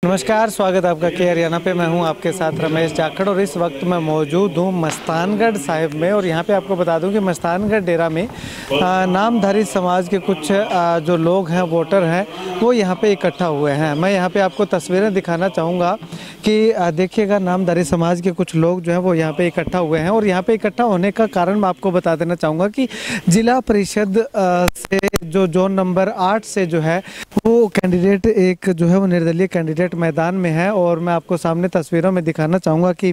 नमस्कार, स्वागत है आपका के हरियाणा पे। मैं हूं आपके साथ रमेश जाखड़ और इस वक्त मैं मौजूद हूं मस्तानगढ़ साहिब में। और यहां पे आपको बता दूं कि मस्तानगढ़ डेरा में नामधारी समाज के कुछ जो लोग हैं, वोटर हैं, वो यहां पे इकट्ठा हुए हैं। मैं यहां पे आपको तस्वीरें दिखाना चाहूँगा कि देखिएगा, नामधारी समाज के कुछ लोग जो हैं वो यहाँ पे इकट्ठा हुए हैं। और यहाँ पे इकट्ठा होने का कारण मैं आपको बता देना चाहूँगा कि जिला परिषद से जो जोन नंबर 8 से जो है वो कैंडिडेट एक जो है वो निर्दलीय कैंडिडेट मैदान में है। और मैं आपको सामने तस्वीरों में दिखाना चाहूँगा कि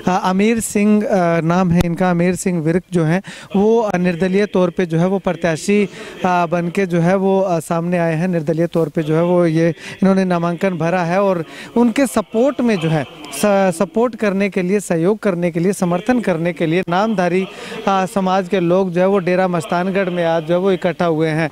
अमीर सिंह नाम है इनका, अमीर सिंह विर्क जो हैं वो निर्दलीय तौर पे जो है वो प्रत्याशी बन के जो है वो सामने आए हैं। निर्दलीय तौर पे जो है वो ये इन्होंने नामांकन भरा है और उनके सपोर्ट में जो है सपोर्ट करने के लिए, सहयोग करने के लिए, समर्थन करने के लिए नामधारी समाज के लोग जो है वो डेरा मस्तानगढ़ में आज जो है वो इकट्ठा हुए हैं।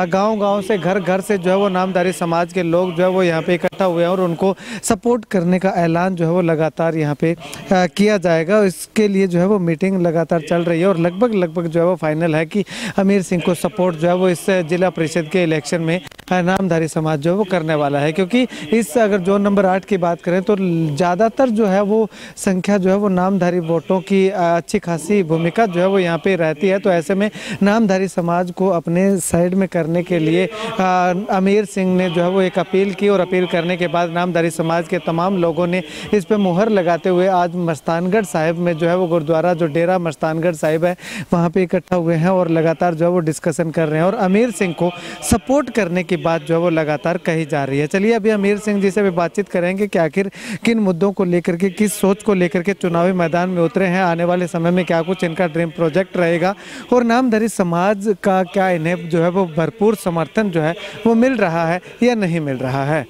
गांव-गांव से, घर-घर से जो है वो नामधारी समाज के लोग जो है वो यहाँ पे इकट्ठा हुए हैं और उनको सपोर्ट करने का ऐलान जो है वो लगातार यहाँ पे किया जाएगा। इसके लिए जो है वो मीटिंग लगातार चल रही है और लगभग जो है वो फाइनल है कि अमीर सिंह को सपोर्ट जो है वो इस जिला परिषद के इलेक्शन में नामधारी समाज जो है वो करने वाला है। क्योंकि इस अगर जोन नंबर 8 की बात करें तो ज़्यादातर जो है वो संख्या जो है वो नामधारी वोटों की अच्छी खासी भूमिका जो है वो यहाँ पे रहती है। तो ऐसे में नामधारी समाज को अपने साइड में करने के लिए अमीर सिंह ने जो है वो एक अपील की और अपील करने के बाद नामधारी समाज के तमाम लोगों ने इस पे मुहर लगाते हुए आज मस्तानगढ़ साहिब में जो है वो गुरुद्वारा जो डेरा मस्तानगढ़ साहिब है वहाँ पे इकट्ठा हुए हैं और लगातार जो है वो डिस्कशन कर रहे हैं। और अमीर सिंह को सपोर्ट करने की बात जो है वो लगातार कही जा रही है। चलिए अभी अमीर सिंह जी से भी बातचीत करेंगे कि आखिर किन मुद्दों को लेकर के, किस सोच को लेकर के चुनावी मैदान में उतरे हैं, आने वाले समय में क्या कुछ इनका ड्रीम प्रोजेक्ट रहेगा और नामधारी समाज का क्या इन्हें जो है वो भरपूर समर्थन जो है वो मिल रहा है या नहीं मिल रहा है।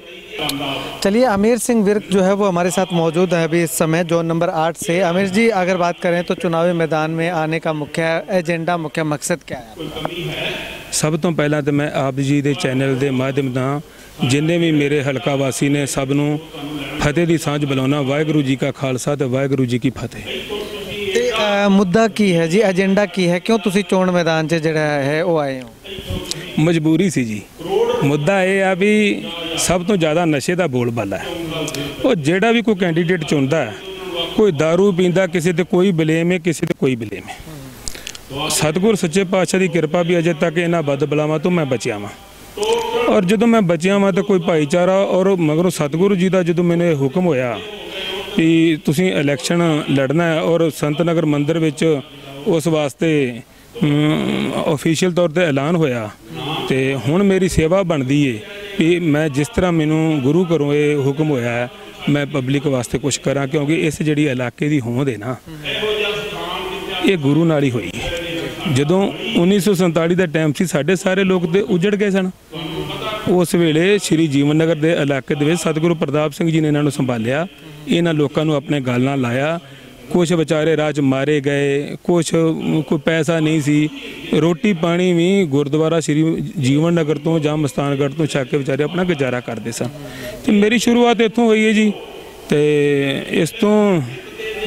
चलिए, अमीर सिंह विर्क जो है वो हमारे साथ मौजूद है अभी इस समय जोन नंबर 8 से। अमीर जी, अगर बात करें तो चुनावी मैदान में आने का मुख्य एजेंडा, मुख्य मकसद क्या है? सब तो पहला तो मैं आप जी के चैनल के माध्यम से जिन्हें भी मेरे हलका वासी ने सब नूं फतेह की सांझ बुलाना। वाहगुरू जी का खालसा तो वाहगुरू जी की फतेह। मुद्दा की है जी, एजेंडा की है, क्यों तुसी चोण मैदान 'च जिहड़ा है वो आए हो? मजबूरी सी जी। मुद्दा यह है भी सब तो ज़्यादा नशे का बोलबाला है। और जोड़ा भी कोई कैंडीडेट चुनता है, कोई दारू पींदा, किसी ते कोई बलेम है, किसी ते कोई बलेम है। सतगुर सच्चे पातशाह की कृपा भी अजे तक इन्हां बदबलावां तो मैं बचिया वां। और जो मैं बचिया वां तो कोई भाईचारा और मगरों सतगुरु जी का जो मैंने हुक्म होया कि तुसीं इलैक्शन लड़ना है और संत नगर मंदिर विच उस वास्ते ऑफिशियल तौर पर ऐलान होया तो हुण मेरी सेवा बनती है कि मैं जिस तरह मैनू गुरु घरों ये हुक्म होया है मैं पब्लिक वास्ते कुछ करा। क्योंकि इस जिहड़ी इलाके की होंद है ना, ये गुरु नाल ही हुई है। जदों 1947 का टाइम से साढ़े सारे लोग तो उजड़ गए सन। उस वेले श्री जीवन नगर के इलाके दे सतगुरु प्रताप सिंह जी ने इन्हों संभालिया, इन्होंने लोगों को अपने गल नाल लाया। कुछ बेचारे राह च मारे गए, कुछ कोई पैसा नहीं सी, रोटी पानी भी गुरुद्वारा श्री जीवन नगर तो जां मस्तानगढ़ तो छक के बेचारे अपना गुजारा करते सन। तो मेरी शुरुआत इत्थों हुई है जी। तो इस तो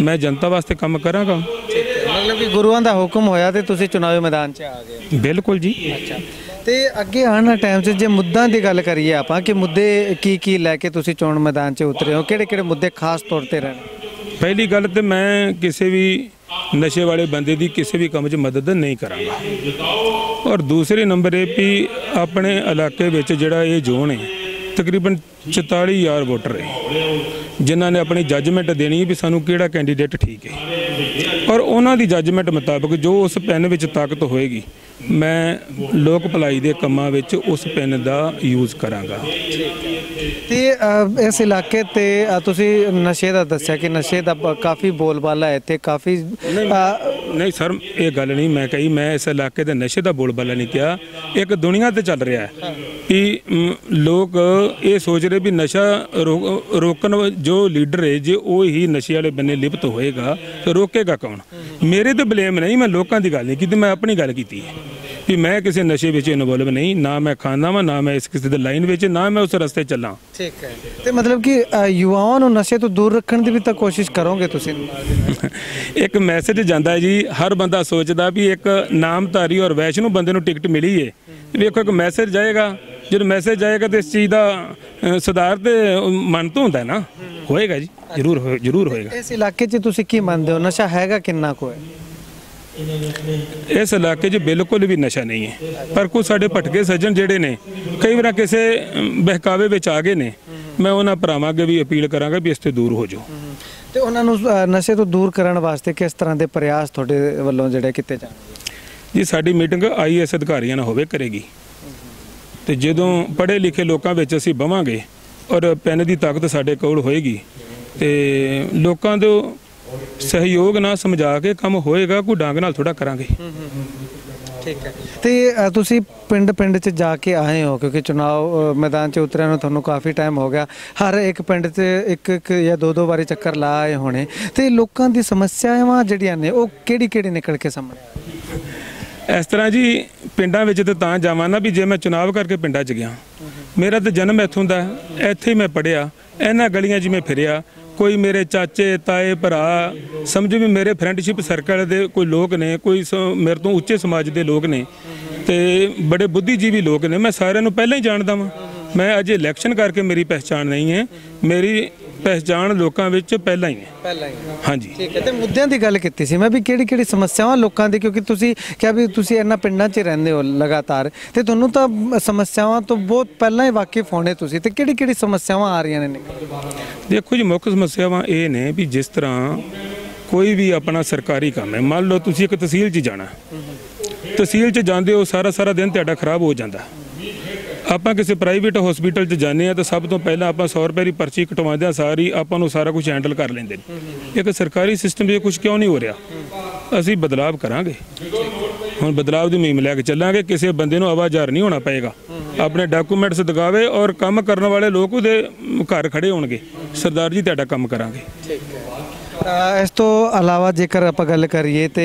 मैं जनता वास्ते काम करांगा। मतलब कि गुरुआं दा हुक्म होया ते तुसीं चुनावी मैदान 'च आ गए? बिल्कुल जी। अच्छा, ते अगे आने टाइम से जो मुद्दों की गल करिए आपां कि मुद्दे की लैके तुसीं चोण मैदान 'च उतरे हो, किहड़े-किहड़े मुद्दे खास तौर पर रहने? पहली गल तो मैं किसी भी नशे वाले बंदे की किसी भी काम च मदद नहीं करांगा। और दूसरे नंबर ये भी अपने इलाके में जिहड़ा ये जोन है तकरीबन 44,000 वोटर है जिन्होंने अपनी जजमेंट देनी है भी सानू किहड़ा कैंडीडेट ठीक है। और उन्हों की जजमेंट मुताबिक जो उस पेन में ताकत होएगी मैं लोक भलाई के कामां विच उस पेन का यूज़ करांगा। ते इस इलाके ते तुसीं नशे का दस्सिया कि नशे का काफ़ी बोलबाला है इत्थे, काफ़ी नहीं सर, ये गल नहीं मैं कही। मैं इस इलाके के नशे का बोलबाला नहीं किया। एक दुनिया ते चल रहा है कि लोग ये सोच रहे भी नशा रोकन जो लीडर है जो वो ही नशे वाले बन्ने लिप्त होएगा तो रोकेगा कौन? मेरे तो ब्लेम नहीं, मैं लोगों की गल नहीं की, मैं अपनी गल की कि मैं किसी नशे में इन्वॉल्व नहीं, ना मैं खाना वा, ना मैं इस किसी लाइन में, ना मैं उस रस्ते चला। ठीक है, तो मतलब कि युवाओं को नशे तो दूर रखने की भी तो कोशिश करोगे तुसीं? एक मैसेज जाता है जी, हर बंदा सोचता भी एक नामधारी और वैष्णो बंदे को टिकट मिली है, देखो एक मैसेज जाएगा ਜਦੋਂ ਮੈਸੇਜ ਆਏਗਾ ਤੇ ਇਸ ਚੀਜ਼ ਦਾ ਸੁਧਾਰ ਤੇ ਮਨ ਤੋਂ ਹੁੰਦਾ ਨਾ, ਹੋਏਗਾ ਜੀ, ਜ਼ਰੂਰ ਹੋਏਗਾ। ਇਸ ਇਲਾਕੇ 'ਚ ਤੁਸੀਂ ਕੀ ਮੰਨਦੇ ਹੋ, ਨਸ਼ਾ ਹੈਗਾ ਕਿੰਨਾ ਕੁ ਹੈ? ਇਸ ਇਲਾਕੇ 'ਚ ਬਿਲਕੁਲ ਵੀ ਨਸ਼ਾ ਨਹੀਂ ਹੈ, ਪਰ ਕੁਝ ਸਾਡੇ ਭਟਕੇ ਸੱਜਣ ਜਿਹੜੇ ਨੇ ਕਈ ਵਾਰ ਕਿਸੇ ਬਹਿਕਾਵੇ ਵਿੱਚ ਆ ਗਏ ਨੇ, ਮੈਂ ਉਹਨਾਂ ਭਰਾਵਾਂ ਅੱਗੇ ਵੀ ਅਪੀਲ ਕਰਾਂਗਾ ਵੀ ਇਸ ਤੋਂ ਦੂਰ ਹੋ ਜਾਓ। ਤੇ ਉਹਨਾਂ ਨੂੰ ਨਸ਼ੇ ਤੋਂ ਦੂਰ ਕਰਨ ਵਾਸਤੇ ਕਿਸ ਤਰ੍ਹਾਂ ਦੇ ਪ੍ਰਯਾਸ ਤੁਹਾਡੇ ਵੱਲੋਂ ਜਿਹੜੇ ਕੀਤੇ ਜਾਣਗੇ? ਜੀ ਸਾਡੀ ਮੀਟਿੰਗ IAS ਅਧਿਕਾਰੀਆਂ ਨਾਲ ਹੋਵੇ ਕਰੇਗੀ, ਤੇ ਜਦੋਂ ਪੜ੍ਹੇ ਲਿਖੇ ਲੋਕਾਂ ਵਿੱਚ ਅਸੀਂ ਬਵਾਂਗੇ ਔਰ ਪੈਨ ਦੀ ਤਾਕਤ ਸਾਡੇ ਕੋਲ ਹੋਏਗੀ ਤੇ ਲੋਕਾਂ ਦੇ ਸਹਿਯੋਗ ਨਾਲ ਸਮਝਾ ਕੇ ਕੰਮ ਹੋਏਗਾ, ਕੋਈ ਡਾਂਗ ਨਾਲ ਥੋੜਾ ਕਰਾਂਗੇ। ਠੀਕ ਹੈ। ਤੇ ਤੁਸੀਂ ਪਿੰਡ 'ਚ ਜਾ ਕੇ ਆਏ ਹੋ, ਕਿਉਂਕਿ ਚੁਣਾਵ ਮੈਦਾਨ 'ਚ ਉਤਰਿਆ ਨੂੰ ਤੁਹਾਨੂੰ ਕਾਫੀ ਟਾਈਮ ਹੋ ਗਿਆ, ਹਰ ਇੱਕ ਪਿੰਡ 'ਚ ਇੱਕ ਜਾਂ ਦੋ ਵਾਰੀ ਚੱਕਰ ਲਾ ਆਏ ਹੋਣੇ, ਤੇ ਲੋਕਾਂ ਦੀ ਸਮੱਸਿਆਵਾਂ ਜਿਹੜੀਆਂ ਨੇ ਉਹ ਕਿਹੜੀ ਨਿਕਲ ਕੇ ਸਾਹਮਣੇ? ਇਸ ਤਰ੍ਹਾਂ ਜੀ ਪਿੰਡਾਂ ਵਿੱਚ ਤਾਂ ਜਾਵਾਂ ਨਾ ਵੀ ਜੇ ਮੈਂ ਚੁਣਾਵ ਕਰਕੇ ਪਿੰਡਾਂ 'ਚ ਗਿਆ, ਮੇਰਾ ਤਾਂ ਜਨਮ ਇੱਥੋਂ ਦਾ, ਇੱਥੇ ਹੀ ਮੈਂ ਪੜ੍ਹਿਆ, ਇਹਨਾਂ ਗਲੀਆਂ 'ਚ ਮੈਂ ਫਿਰਿਆ, ਕੋਈ ਮੇਰੇ ਚਾਚੇ ਤਾਏ ਭਰਾ ਸਮਝੋ ਵੀ ਮੇਰੇ ਫਰੈਂਡਸ਼ਿਪ ਸਰਕਲ ਦੇ ਕੋਈ ਲੋਕ ਨੇ, ਕੋਈ ਮੇਰੇ ਤੋਂ ਉੱਚੇ ਸਮਾਜ ਦੇ ਲੋਕ ਨੇ ਤੇ ਬੜੇ ਬੁੱਧੀਜੀਵੀ ਲੋਕ ਨੇ, ਮੈਂ ਸਾਰਿਆਂ ਨੂੰ ਪਹਿਲਾਂ ਹੀ ਜਾਣਦਾ ਵਾਂ। ਮੈਂ ਅਜੇ ਇਲੈਕਸ਼ਨ ਕਰਕੇ ਮੇਰੀ ਪਹਿਚਾਣ ਨਹੀਂ ਹੈ, ਮੇਰੀ ਪਹਿਚਾਣ ਲੋਕਾਂ ਵਿੱਚ ਪਹਿਲਾਂ ਹੀ ਹੈ। ਹਾਂਜੀ, ਠੀਕ ਹੈ। ਤੇ ਮੁੱਦਿਆਂ ਦੀ ਗੱਲ ਕੀਤੀ ਸੀ ਮੈਂ ਵੀ ਕਿਹੜੀ ਸਮੱਸਿਆਵਾਂ ਲੋਕਾਂ ਦੀ, ਕਿਉਂਕਿ ਤੁਸੀਂ ਕਿਹਾ ਵੀ ਤੁਸੀਂ ਇਹਨਾਂ ਪਿੰਡਾਂ 'ਚ ਰਹਿੰਦੇ ਹੋ ਲਗਾਤਾਰ, ਤੇ ਤੁਹਾਨੂੰ ਤਾਂ ਸਮੱਸਿਆਵਾਂ ਤੋਂ ਬਹੁਤ ਪਹਿਲਾਂ ਹੀ ਵਾਕਿਫ ਹੋਣੇ ਤੁਸੀਂ, ਤੇ ਕਿਹੜੀ ਸਮੱਸਿਆਵਾਂ ਆ ਰਹੀਆਂ ਨੇ? ਦੇਖੋ ਜੀ, ਮੁੱਖ ਸਮੱਸਿਆਵਾਂ ਇਹ ਨੇ ਵੀ ਜਿਸ ਤਰ੍ਹਾਂ ਕੋਈ ਵੀ ਆਪਣਾ ਸਰਕਾਰੀ ਕੰਮ ਹੈ, ਮੰਨ ਲਓ ਤੁਸੀਂ ਇੱਕ ਤਹਿਸੀਲ 'ਚ ਜਾਣਾ, ਤਹਿਸੀਲ 'ਚ ਜਾਂਦੇ ਹੋ ਸਾਰਾ ਦਿਨ ਤੁਹਾਡਾ ਖਰਾਬ ਹੋ ਜਾਂਦਾ। ਆਪਾਂ ਕਿਸੇ ਪ੍ਰਾਈਵੇਟ ਹਸਪੀਟਲ 'ਚ ਜਾਂਦੇ ਹਾਂ ਤਾਂ ਸਭ ਤੋਂ ਪਹਿਲਾਂ ਆਪਾਂ 100 ਰੁਪਏ ਦੀ ਪਰਚੀ ਕਟਵਾਉਂਦੇ ਹਾਂ, ਸਾਰੀ ਆਪਾਂ ਨੂੰ ਸਾਰਾ ਕੁਝ ਹੈਂਡਲ ਕਰ ਲੈਂਦੇ ਨੇ। ਇੱਕ ਸਰਕਾਰੀ ਸਿਸਟਮ 'ਚ ਕੁਝ ਕਿਉਂ ਨਹੀਂ ਹੋ ਰਿਹਾ? ਅਸੀਂ ਬਦਲਾਵ ਕਰਾਂਗੇ, ਹੁਣ ਬਦਲਾਵ ਦੀ ਮੁਹਿੰਮ ਲੈ ਕੇ ਚੱਲਾਂਗੇ। ਕਿਸੇ ਬੰਦੇ ਨੂੰ ਆਵਾਜ਼ਾਰ ਨਹੀਂ ਹੋਣਾ ਪਏਗਾ, ਆਪਣੇ ਡਾਕੂਮੈਂਟਸ ਦਿਖਾਵੇ ਔਰ ਕੰਮ ਕਰਨ ਵਾਲੇ ਲੋਕ ਉਹਦੇ ਘਰ ਖੜੇ ਹੋਣਗੇ, ਸਰਦਾਰ ਜੀ ਤੁਹਾਡਾ ਕੰਮ ਕਰਾਂਗੇ। ਇਸ ਤੋਂ ਇਲਾਵਾ ਜੇਕਰ ਆਪਾਂ ਗੱਲ ਕਰੀਏ ਤੇ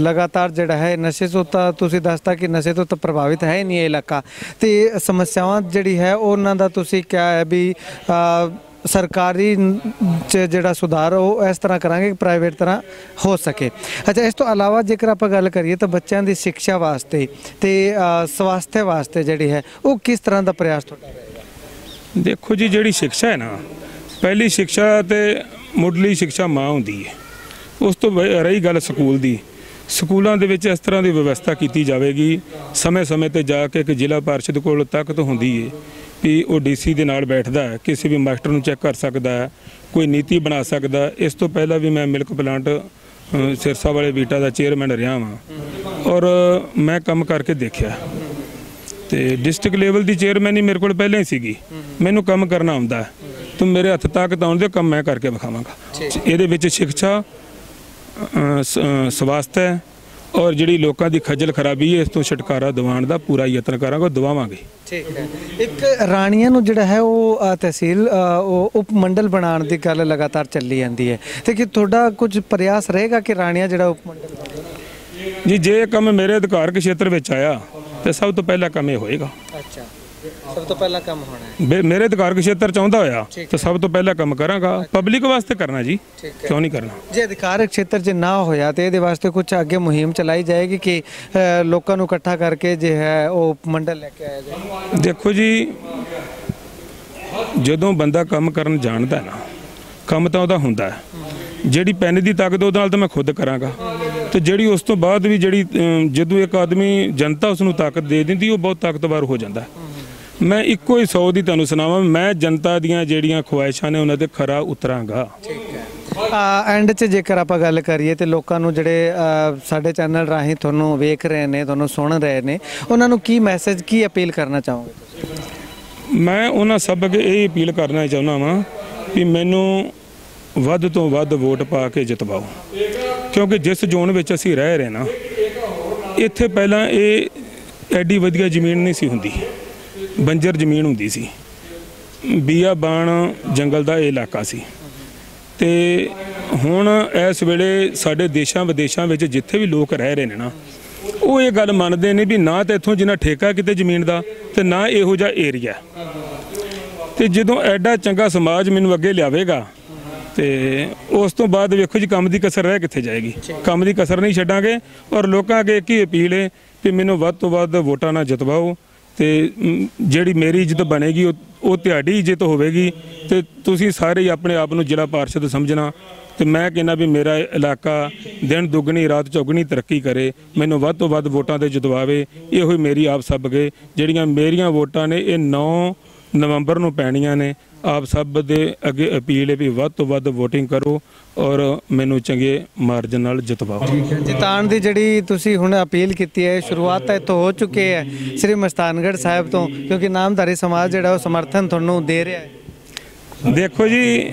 ਲਗਾਤਾਰ ਜਿਹੜਾ ਹੈ ਨਸ਼ੇ ਤੋਂ, ਤਾਂ ਤੁਸੀਂ ਦੱਸਤਾ ਕਿ ਨਸ਼ੇ ਤੋਂ ਤਾਂ ਪ੍ਰਭਾਵਿਤ ਹੈ ਹੀ ਨਹੀਂ ਇਹ ਇਲਾਕਾ, ਤੇ ਸਮੱਸਿਆਵਾਂ ਜਿਹੜੀ ਹੈ ਉਹਨਾਂ ਦਾ ਤੁਸੀਂ ਕਿਹਾ ਹੈ ਵੀ ਸਰਕਾਰੀ 'ਚ ਜਿਹੜਾ ਸੁਧਾਰ ਉਹ ਇਸ ਤਰ੍ਹਾਂ ਕਰਾਂਗੇ ਕਿ ਪ੍ਰਾਈਵੇਟ ਤਰ੍ਹਾਂ ਹੋ ਸਕੇ। ਅੱਛਾ, ਇਸ ਤੋਂ ਇਲਾਵਾ ਜੇਕਰ ਆਪਾਂ ਗੱਲ ਕਰੀਏ ਤਾਂ ਬੱਚਿਆਂ ਦੀ ਸਿੱਖਿਆ ਵਾਸਤੇ ਤੇ ਸਵਾਸਥ ਵਾਸਤੇ ਜਿਹੜੀ ਹੈ ਉਹ ਕਿਸ ਤਰ੍ਹਾਂ ਦਾ ਪ੍ਰਯਾਸ ਤੁਹਾਡਾ ਰਹੇਗਾ? ਦੇਖੋ ਜੀ, ਜਿਹੜੀ ਸਿੱਖਿਆ ਹੈ ਨਾ, ਪਹਿਲੀ ਸਿੱਖਿਆ ਤੇ ਮੁੱਢਲੀ ਸਿੱਖਿਆ ਮਾਂ ਹੁੰਦੀ ਹੈ। ਉਸ ਤੋਂ ਰਹੀ ਗੱਲ ਸਕੂਲ ਦੀ, ਸਕੂਲਾਂ ਦੇ ਵਿੱਚ ਇਸ ਤਰ੍ਹਾਂ ਦੀ ਵਿਵਸਥਾ ਕੀਤੀ ਜਾਵੇਗੀ, ਸਮੇਂ ਤੇ ਜਾ ਕੇ ਇੱਕ ਜ਼ਿਲ੍ਹਾ ਪਰਿਸ਼ਦ ਕੋਲ ਤਾਕਤ ਹੁੰਦੀ ਹੈ ਵੀ ਉਹ DC ਦੇ ਨਾਲ ਬੈਠਦਾ ਹੈ, ਕਿਸੇ ਵੀ ਮਾਸਟਰ ਨੂੰ ਚੈੱਕ ਕਰ ਸਕਦਾ ਹੈ, ਕੋਈ ਨੀਤੀ ਬਣਾ ਸਕਦਾ। ਇਸ ਤੋਂ ਪਹਿਲਾਂ ਵੀ ਮੈਂ ਮਿਲਕ ਪਲਾਂਟ ਸਿਰਸਾ ਵਾਲੇ ਬੀਟਾ ਦਾ ਚੇਅਰਮੈਨ ਰਿਹਾ ਵਾਂ ਔਰ ਮੈਂ ਕੰਮ ਕਰਕੇ ਦੇਖਿਆ, ਤੇ ਡਿਸਟ੍ਰਿਕਟ ਲੈਵਲ ਦੀ ਚੇਅਰਮੈਨ ਹੀ ਮੇਰੇ ਕੋਲ ਪਹਿਲਾਂ ਹੀ ਸੀਗੀ। ਮੈਨੂੰ ਕੰਮ ਕਰਨਾ ਆਉਂਦਾ, ਤੇ ਮੇਰੇ ਹੱਥ ਤਾਕਤ ਆਉਣ ਦੇ ਕੰਮ ਮੈਂ ਕਰਕੇ ਵਿਖਾਵਾਂਗਾ। ਇਹਦੇ ਵਿੱਚ ਸਿੱਖਿਆ, ਸਵਾਸਥ ਔਰ ਜਿਹੜੀ ਲੋਕਾਂ ਦੀ ਖੱਜਲ ਖਰਾਬੀ ਹੈ, ਇਸ ਤੋਂ ਛੁਟਕਾਰਾ ਦਿਵਾਉਣ ਦਾ ਪੂਰਾ ਯਤਨ ਕਰਾਂਗੇ, ਦਿਵਾਵਾਂਗੇ। ਠੀਕ ਹੈ। ਇੱਕ ਰਾਣੀਆਂ ਨੂੰ ਜਿਹੜਾ ਹੈ ਉਹ ਤਹਿਸੀਲ ਉਹ ਉਪ ਮੰਡਲ ਬਣਾਉਣ ਦੀ ਗੱਲ ਲਗਾਤਾਰ ਚੱਲੀ ਜਾਂਦੀ ਹੈ, ਤੇ ਕਿ ਤੁਹਾਡਾ ਕੁਝ ਪ੍ਰਯਾਸ ਰਹੇਗਾ ਕਿ ਰਾਣੀਆਂ ਜਿਹੜਾ ਉਪ ਮੰਡਲ? ਜੀ, ਜੇ ਕੰਮ ਮੇਰੇ ਅਧਿਕਾਰਕ ਖੇਤਰ ਵਿੱਚ ਆਇਆ ਤੇ ਸਭ ਤੋਂ ਪਹਿਲਾ ਕੰਮ ਇਹ ਹੋਏਗਾ। ਅੱਛਾ, ਸਭ ਤੋਂ ਪਹਿਲਾ ਕੰਮ ਹੋਣਾ ਹੈ ਮੇਰੇ ਅਧਿਕਾਰਕ ਖੇਤਰ ਚਾਹੁੰਦਾ ਹੋਇਆ ਤਾਂ ਸਭ ਤੋਂ ਪਹਿਲਾਂ ਕੰਮ ਕਰਾਂਗਾ, ਪਬਲਿਕ ਵਾਸਤੇ ਕਰਨਾ ਜੀ, ਕਿਉਂ ਨਹੀਂ ਕਰਨਾ। ਜੇ ਅਧਿਕਾਰਕ ਖੇਤਰ 'ਚ ਨਾ ਹੋਇਆ ਤੇ ਇਹਦੇ ਵਾਸਤੇ ਕੁਝ ਅੱਗੇ ਮੁਹਿੰਮ ਚਲਾਈ ਜਾਏਗੀ ਕਿ ਲੋਕਾਂ ਨੂੰ ਇਕੱਠਾ ਕਰਕੇ ਜੇ ਹੈ ਉਹ ਮੰਡਲ ਲੈ ਕੇ ਆਇਆ ਜਾਏ? ਦੇਖੋ ਜੀ, ਜਦੋਂ ਬੰਦਾ ਕੰਮ ਕਰਨ ਜਾਣਦਾ ਨਾ, ਕੰਮ ਤਾਂ ਉਹਦਾ ਹੁੰਦਾ ਹੈ। ਜਿਹੜੀ ਪੈਨ ਦੀ ਤਾਕਤ ਉਹਦੇ ਨਾਲ ਤਾਂ ਮੈਂ ਖੁਦ ਕਰਾਂਗਾ, ਤੇ ਜਿਹੜੀ ਉਸ ਤੋਂ ਬਾਅਦ ਵੀ ਜਿਹੜੀ ਜਦੋਂ ਇੱਕ ਆਦਮੀ ਜਨਤਾ ਉਸ ਨੂੰ ਤਾਕਤ ਦੇ ਦਿੰਦੀ, ਉਹ ਬਹੁਤ ਤਾਕਤਵਰ ਹੋ ਜਾਂਦਾ। ਮੈਂ ਇੱਕੋ ਹੀ 100 ਦੀ ਤੁਹਾਨੂੰ ਸੁਣਾਵਾਂ, ਮੈਂ ਜਨਤਾ ਦੀਆਂ ਜਿਹੜੀਆਂ ਖੁਆਇਸ਼ਾਂ ਨੇ ਉਹਨਾਂ ਤੇ ਖਰਾ ਉਤਰਾਂਗਾ। ਐਂਡ 'ਚ ਜੇਕਰ ਆਪਾਂ ਗੱਲ ਕਰੀਏ ਤੇ ਲੋਕਾਂ ਨੂੰ ਜਿਹੜੇ ਸਾਡੇ ਚੈਨਲ ਰਾਹੀਂ ਤੁਹਾਨੂੰ ਵੇਖ ਰਹੇ ਨੇ, ਤੁਹਾਨੂੰ ਸੁਣ ਰਹੇ ਨੇ, ਉਹਨਾਂ ਨੂੰ ਕੀ ਮੈਸੇਜ, ਕੀ ਅਪੀਲ ਕਰਨਾ ਚਾਹੋਗੇ ਤੁਸੀਂ? ਮੈਂ ਉਹਨਾਂ ਸਭ ਅੱਗੇ ਇਹ ਅਪੀਲ ਕਰਨਾ ਚਾਹੁੰਦਾ ਵਾਂ ਵੀ ਮੈਨੂੰ ਵੱਧ ਤੋਂ ਵੱਧ ਵੋਟ ਪਾ ਕੇ ਜਿਤਵਾਓ, ਕਿਉਂਕਿ ਜਿਸ ਜ਼ੋਨ ਵਿੱਚ ਅਸੀਂ ਰਹਿ ਰਹੇ ਨਾ, ਇੱਥੇ ਪਹਿਲਾਂ ਇਹ ਐਡੀ ਵਧੀਆ ਜ਼ਮੀਨ ਨਹੀਂ ਸੀ ਹੁੰਦੀ, ਬੰਜਰ ਜ਼ਮੀਨ ਹੁੰਦੀ ਸੀ, ਬੀਆਬਾਨ ਜੰਗਲ ਦਾ ਇਹ ਇਲਾਕਾ ਸੀ। ਤੇ ਹੁਣ ਇਸ ਵੇਲੇ ਸਾਡੇ ਦੇਸ਼ਾਂ ਵਿਦੇਸ਼ਾਂ ਵਿੱਚ ਜਿੱਥੇ ਵੀ ਲੋਕ ਰਹਿ ਰਹੇ ਨੇ ਨਾ, ਉਹ ਇਹ ਗੱਲ ਮੰਨਦੇ ਨੇ ਵੀ ਨਾ ਤਾਂ ਇੱਥੋਂ ਜਿੰਨਾ ਠੇਕਾ ਕਿਤੇ ਜ਼ਮੀਨ ਦਾ, ਤੇ ਨਾ ਇਹੋ ਜਿਹਾ ਏਰੀਆ। ਤੇ ਜਦੋਂ ਐਡਾ ਚੰਗਾ ਸਮਾਜ ਮੈਨੂੰ ਅੱਗੇ ਲਿਆਵੇਗਾ ਤੇ ਉਸ ਤੋਂ ਬਾਅਦ ਵੇਖੋ ਜੀ, ਕੰਮ ਦੀ ਕਸਰ ਰਹਿ ਕਿੱਥੇ ਜਾਏਗੀ। ਕੰਮ ਦੀ ਕਸਰ ਨਹੀਂ ਛੱਡਾਂਗੇ, ਔਰ ਲੋਕਾਂ ਅੱਗੇ ਇੱਕ ਹੀ ਅਪੀਲ ਹੈ ਕਿ ਮੈਨੂੰ ਵੱਧ ਤੋਂ ਵੱਧ ਵੋਟਾਂ ਨਾਲ ਜਿਤਵਾਓ, ਜਿਹੜੀ ਮੇਰੀ ਇੱਜ਼ਤ ਬਣੇਗੀ ਉਹ ਤੁਹਾਡੀ ਇੱਜ਼ਤ ਹੋਵੇਗੀ ਤੇ ਤੁਸੀਂ ਸਾਰੇ ਹੀ ਆਪਣੇ ਆਪ ਨੂੰ ਜ਼ਿਲ੍ਹਾ ਪਾਰਸ਼ਦ ਸਮਝਣਾ। ਤੇ ਮੈਂ ਕਹਿੰਦਾ ਵੀ ਮੇਰਾ ਇਲਾਕਾ ਦਿਨ ਦੁੱਗਣੀ ਰਾਤ ਚੌਗਣੀ ਤਰੱਕੀ ਕਰੇ, ਮੈਨੂੰ ਵੱਧ ਤੋਂ ਵੱਧ ਵੋਟਾਂ ਤੇ ਜਿਤਵਾਵੇ। ਇਹੋ ਹੀ ਮੇਰੀ ਆਪ ਸਭ ਅੱਗੇ ਜਿਹੜੀਆਂ ਮੇਰੀਆਂ ਵੋਟਾਂ ਨੇ ਇਹ 9 ਨਵੰਬਰ ਨੂੰ ਪੈਣੀਆਂ ਨੇ। ਆਪ ਸਭ ਦੇ ਅੱਗੇ ਅਪੀਲ ਹੈ ਵੀ ਵੱਧ ਤੋਂ ਵੱਧ ਵੋਟਿੰਗ ਕਰੋ ਔਰ ਮੈਨੂੰ ਚੰਗੇ ਮਾਰਜਨ ਨਾਲ ਜਿਤਵਾਓ। ਜਿਤਾਉਣ ਦੀ ਜਿਹੜੀ ਤੁਸੀਂ ਹੁਣ ਅਪੀਲ ਕੀਤੀ ਹੈ, ਸ਼ੁਰੂਆਤ ਤਾਂ ਇੱਥੋਂ ਹੋ ਚੁੱਕੀ ਹੈ ਸ੍ਰੀ ਮਸਤਾਨਗੜ੍ਹ ਸਾਹਿਬ ਤੋਂ, ਕਿਉਂਕਿ ਨਾਮਧਾਰੀ ਸਮਾਜ ਜਿਹੜਾ ਉਹ ਸਮਰਥਨ ਤੁਹਾਨੂੰ ਦੇ ਰਿਹਾ ਹੈ। ਦੇਖੋ ਜੀ,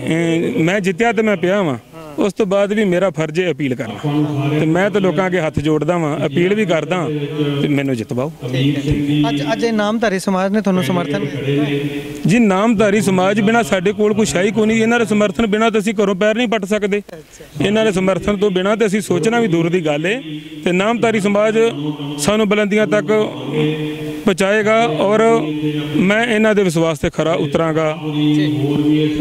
ਮੈਂ ਜਿੱਤਿਆ ਤੇ ਮੈਂ ਪਿਆ ਵਾਂ, ਉਸ ਤੋਂ ਬਾਅਦ ਵੀ ਮੇਰਾ ਫਰਜ਼ ਹੈ ਅਪੀਲ ਕਰਨਾ ਤੇ ਮੈਂ ਤਾਂ ਲੋਕਾਂ ਅੱਗੇ ਹੱਥ ਜੋੜਦਾ ਵਾਂ, ਅਪੀਲ ਵੀ ਕਰਦਾ ਤੇ ਮੈਨੂੰ ਜਿਤਵਾਓ। ਅੱਜ ਇਹ ਨਾਮਧਾਰੀ ਸਮਾਜ ਨੇ ਤੁਹਾਨੂੰ ਸਮਰਥਨ ਜੀ, ਨਾਮਧਾਰੀ ਸਮਾਜ ਬਿਨਾਂ ਸਾਡੇ ਕੋਲ ਕੋਈ ਸ਼ਾਹੀ ਕੋਈ ਨਹੀਂ। ਇਹਨਾਂ ਦੇ ਸਮਰਥਨ ਬਿਨਾਂ ਤਾਂ ਅਸੀਂ ਘਰੋਂ ਪੈਰ ਨਹੀਂ ਪੱਟ ਸਕਦੇ। ਇਹਨਾਂ ਦੇ ਸਮਰਥਨ ਤੋਂ ਬਿਨਾਂ ਤੇ ਅਸੀਂ ਸੋਚਣਾ ਵੀ ਦੂਰ ਦੀ ਗੱਲ ਹੈ। ਤੇ ਨਾਮਧਾਰੀ ਸਮਾਜ ਸਾਨੂੰ ਬੁਲੰਦੀਆਂ ਤੱਕ पहुँचाएगा और मैं इन्हों के विश्वास से खरा उतरांगा।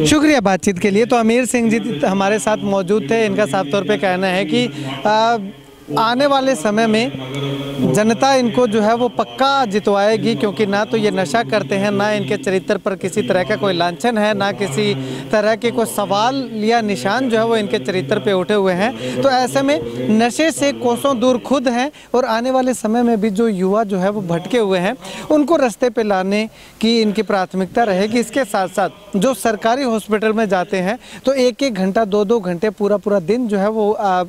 शुक्रिया बातचीत के लिए। तो अमीर सिंह जी हमारे साथ मौजूद थे। इनका साफ तौर पे कहना है कि आने वाले समय में जनता इनको जो है वो पक्का जितवाएगी, क्योंकि ना तो ये नशा करते हैं, ना इनके चरित्र पर किसी तरह का कोई लांछन है, ना किसी तरह के कोई सवाल या निशान जो है वो इनके चरित्र पे उठे हुए हैं। तो ऐसे में नशे से कोसों दूर खुद हैं और आने वाले समय में भी जो युवा जो है वो भटके हुए हैं उनको रास्ते पे लाने की इनकी प्राथमिकता रहेगी। इसके साथ साथ जो सरकारी हॉस्पिटल में जाते हैं तो 1-1 घंटा 2-2 घंटे पूरा दिन जो है वो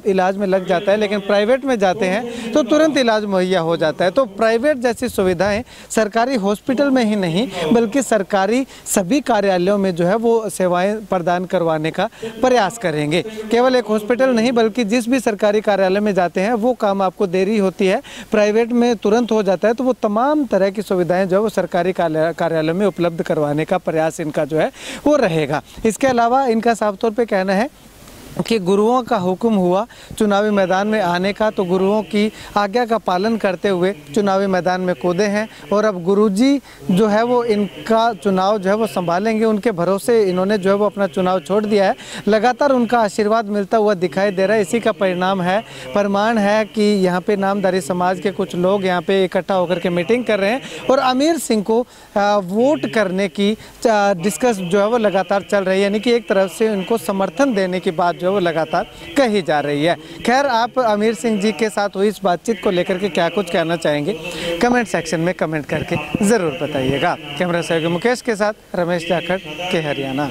इलाज में लग जाता है, लेकिन प्राइवेट में जाते हैं तो तुरंत इलाज मुहैया हो जाता है। तो प्राइवेट जैसी सुविधाएं सरकारी हॉस्पिटल में ही नहीं बल्कि सरकारी सभी कार्यालयों में जो है वो सेवाएं प्रदान करवाने का प्रयास करेंगे। केवल एक हॉस्पिटल नहीं बल्कि जिस भी सरकारी कार्यालय में जाते हैं वो काम आपको देरी होती है, प्राइवेट में तुरंत हो जाता है। तो वो तमाम तरह की सुविधाएं जो है वो सरकारी कार्यालय में उपलब्ध करवाने का प्रयास इनका जो है वो रहेगा। इसके अलावा इनका साफ तौर पर कहना है कि गुरुओं का हुक्म हुआ चुनावी मैदान में आने का, तो गुरुओं की आज्ञा का पालन करते हुए चुनावी मैदान में कूदे हैं और अब गुरुजी जो है वो इनका चुनाव जो है वो संभालेंगे। उनके भरोसे इन्होंने जो है वो अपना चुनाव छोड़ दिया है। लगातार उनका आशीर्वाद मिलता हुआ दिखाई दे रहा है। इसी का परिणाम है, प्रमाण है कि यहाँ पे नामधारी समाज के कुछ लोग यहाँ पे इकट्ठा होकर के मीटिंग कर रहे हैं और अमीर सिंह को वोट करने की डिस्कस जो है वो लगातार चल रही है, यानी कि एक तरफ से उनको समर्थन देने की बात जो वो लगातार कही जा रही है। खैर, आप अमीर सिंह जी के साथ हुई इस बातचीत को लेकर के क्या कुछ कहना चाहेंगे कमेंट सेक्शन में कमेंट करके ज़रूर बताइएगा। कैमरा सहयोगी मुकेश के साथ रमेश जाखड़ के हरियाणा।